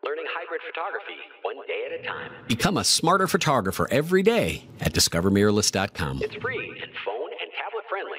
Learning hybrid photography, one day at a time. Become a smarter photographer every day at discovermirrorless.com. It's free and phone and tablet friendly.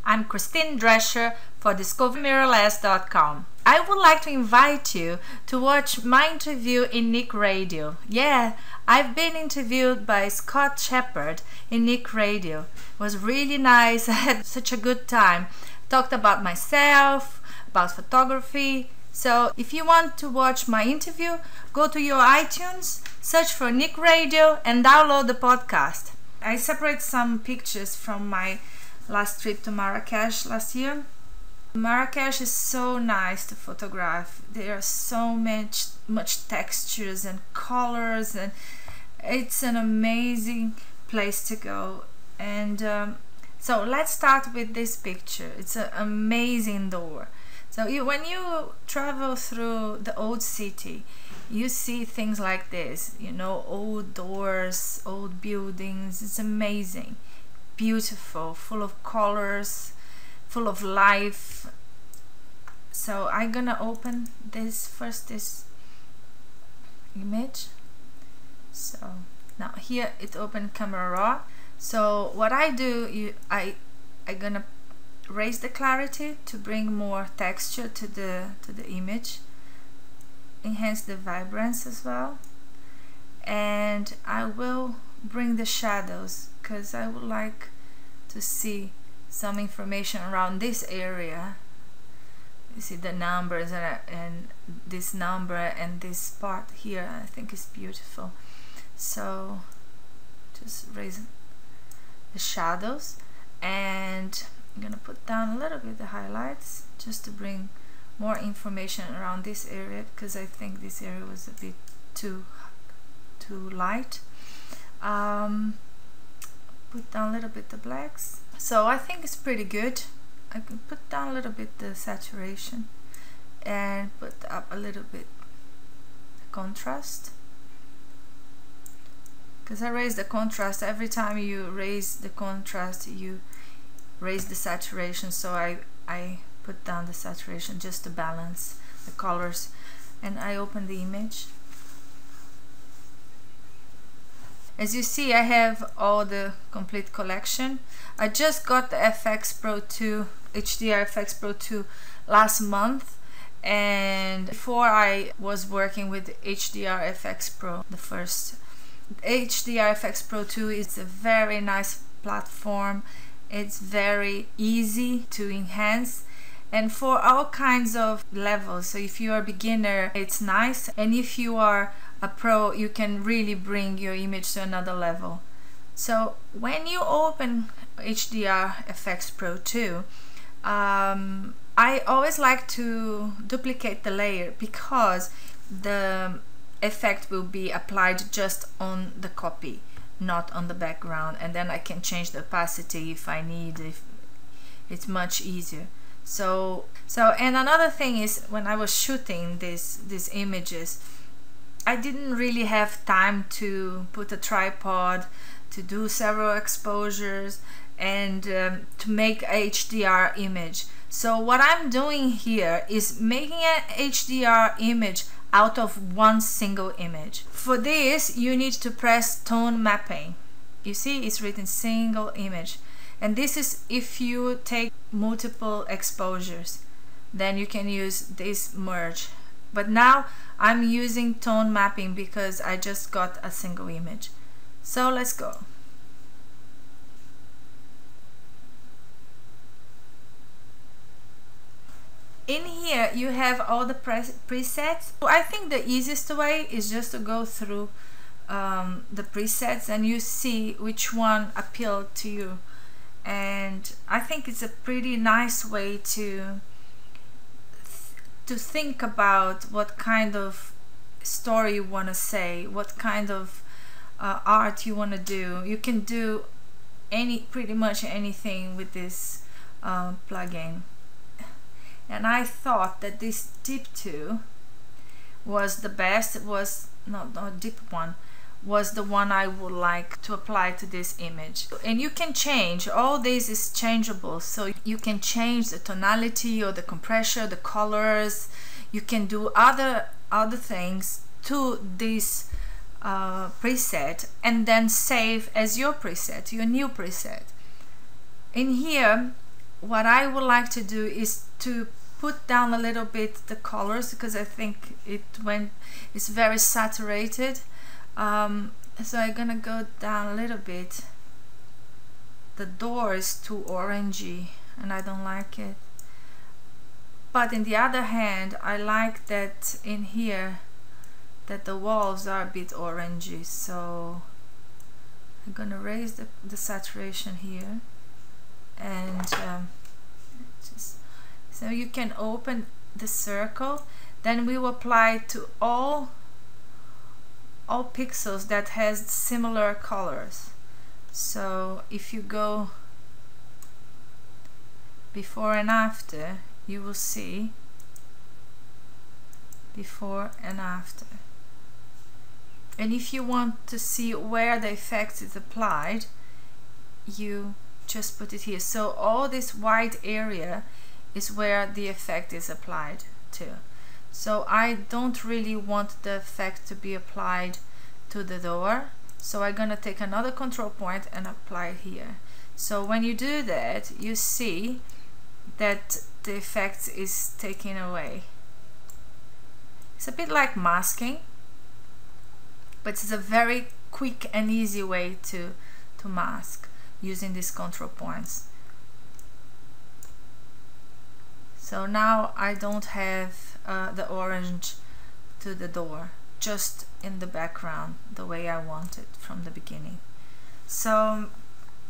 I'm Christine Drescher for discovermirrorless.com. I would like to invite you to watch my interview in Nick Radio. Yeah, I've been interviewed by Scott Shepard in Nick Radio. It was really nice. I had such a good time. Talked about myself, about photography. So if you want to watch my interview, go to your iTunes, search for Nick Radio and download the podcast. I separate some pictures from my last trip to Marrakech last year. Marrakech is so nice to photograph. There are so much textures and colors, and it's an amazing place to go. And so let's start with this picture. It's an amazing door. So when you travel through the old city, you see things like this, you know, old doors, old buildings. It's amazing, beautiful, full of colors, full of life. So I'm gonna open this image. So now here it opened camera raw. So what I do, I gonna raise the clarity to bring more texture to the image, enhance the vibrance as well, and I will bring the shadows because I would like to see some information around this area. You see the numbers and this number and this part here, I think is beautiful. So just raise the shadows, and I'm gonna put down a little bit the highlights just to bring more information around this area, because I think this area was a bit too light. Put down a little bit the blacks. So I think it's pretty good. I can put down a little bit the saturation and put up a little bit the contrast, because I raise the contrast. Every time you raise the contrast, you raise the saturation. So I put down the saturation just to balance the colors, and I open the image. As you see, I have all the complete collection. I just got the Efex Pro 2, HDR Effects Pro 2 last month, and before I was working with HDR Effects Pro, the first. HDR Effects Pro 2 is a very nice platform. It's very easy to enhance, and for all kinds of levels. So if you are a beginner, it's nice, and if you are a pro, you can really bring your image to another level. So when you open HDR Effects Pro 2, I always like to duplicate the layer, because the effect will be applied just on the copy, not on the background, and then I can change the opacity if I need. If it's much easier. So and another thing is, when I was shooting these images, I didn't really have time to put a tripod, to do several exposures, and to make a HDR image. So what I'm doing here is making an HDR image out of one single image. For this, you need to press tone mapping. You see, it's written single image, and this is if you take multiple exposures, then you can use this merge. But now I'm using tone mapping because I just got a single image. So let's go. In here you have all the presets. I think the easiest way is just to go through the presets, and you see which one appealed to you. And I think it's a pretty nice way to think about what kind of story you want to say, what kind of art you want to do. You can do pretty much anything with this plugin. And I thought that this deep 2 was the best. It was not deep 1 was the one I would like to apply to this image. And you can change, all this is changeable, so you can change the tonality or the compression, the colors. You can do other other things to this preset and then save as your preset, your new preset. In here, what I would like to do is to put down a little bit the colors, because I think it's very saturated. So I'm gonna go down a little bit. The door is too orangey and I don't like it. But in the other hand, I like that in here that the walls are a bit orangey, so I'm gonna raise the saturation here, and so you can open the circle. Then we will apply to all pixels that has similar colors. So if you go before and after, you will see before and after. And if you want to see where the effect is applied, you just put it here. So all this white area is where the effect is applied to. So I don't really want the effect to be applied to the door, so I'm gonna take another control point and apply it here. So when you do that, you see that the effect is taken away. It's a bit like masking, but it's a very quick and easy way to mask using these control points. So now I don't have the orange to the door, just in the background the way I want it from the beginning. So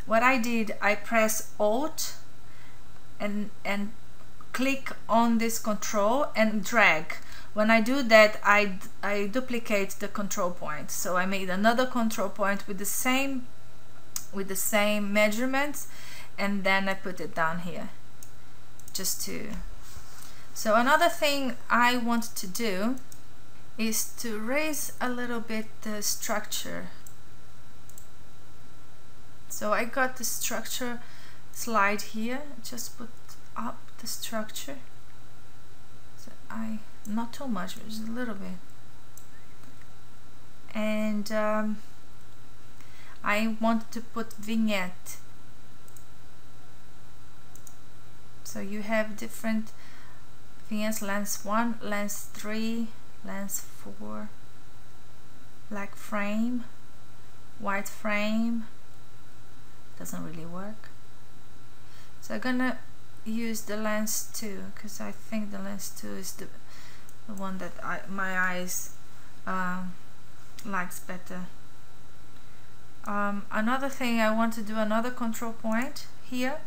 what I did, I press Alt and click on this control and drag. When I do that, I duplicate the control point. So I made another control point with the same measurements, and then I put it down here just to. So another thing I want to do is to raise a little bit the structure. So I got the structure slide here, just put up the structure. So not too much, but just a little bit. And I want to put vignette. So you have different vignettes, lens 1, lens 3, lens 4, black frame, white frame. Doesn't really work. So I'm gonna use the lens 2, because I think the lens 2 is the one that my eyes likes better. Another thing, I want to do another control point here,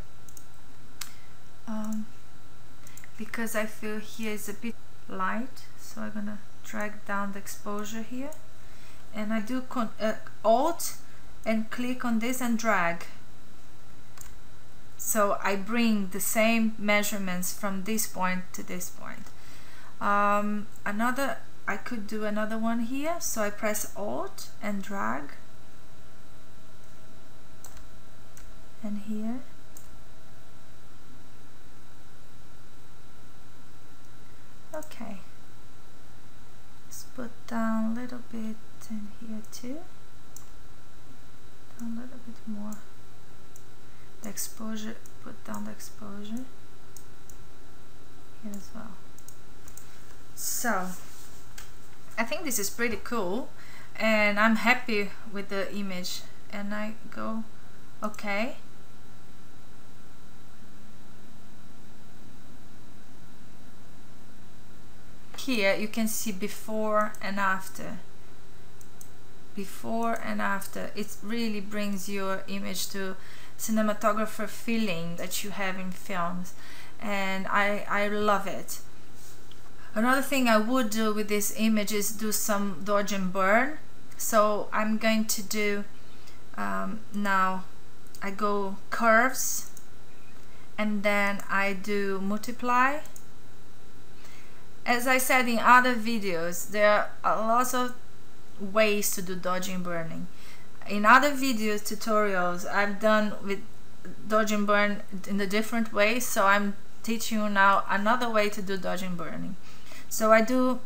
because I feel here is a bit light, so I'm gonna drag down the exposure here, and I do Alt and click on this and drag. So I bring the same measurements from this point to this point. I could do another one here, so I press Alt and drag, and here. Okay, let's put down a little bit in here too, down a little bit more. The exposure, put down the exposure here as well. So I think this is pretty cool, and I'm happy with the image, and I go OK. Here you can see before and after. Before and after, it really brings your image to cinematographer feeling that you have in films, and I love it. Another thing I would do with this image is do some dodge and burn. So I'm going to do now, I go curves, and then I do multiply. As I said in other videos, there are lots of ways to do dodge and burning. In other videos, tutorials, I've done with dodge and burn in a different way, so I'm teaching you now another way to do dodge and burning. So I do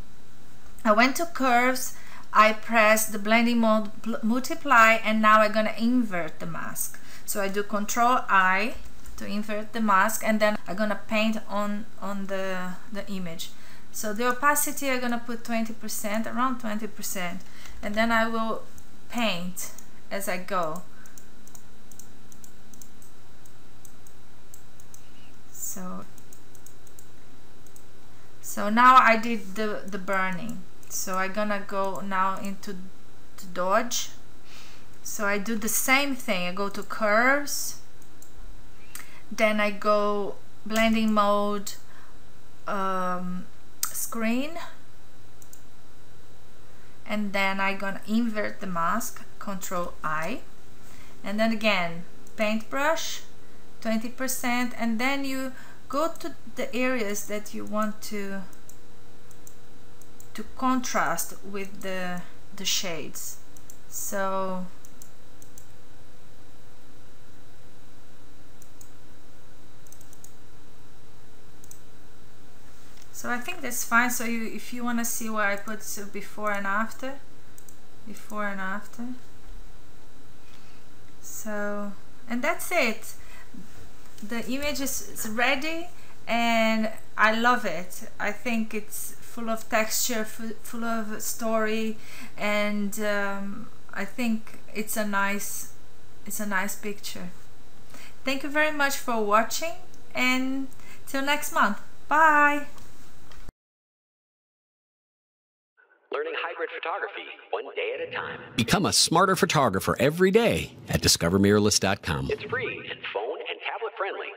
I went to curves, I pressed the blending mode multiply, and now I'm gonna invert the mask. So I do Control I to invert the mask, and then I'm gonna paint on the image. So the opacity I'm gonna put 20%, around 20%, and then I will paint as I go. So now I did the burning. So I'm gonna go now into the dodge. So I do the same thing. I go to curves, then I go blending mode, screen, and then I'm gonna invert the mask, Control I, and then again paintbrush 20%, and then you go to the areas that you want to contrast with the shades. So I think that's fine. So if you want to see where I put before and after, so, and that's it. The image is ready and I love it. I think it's full of texture, full of story, and I think it's a nice picture. Thank you very much for watching, and till next month. Bye. Learning hybrid photography one day at a time. Become a smarter photographer every day at discovermirrorless.com. It's free and phone and tablet friendly.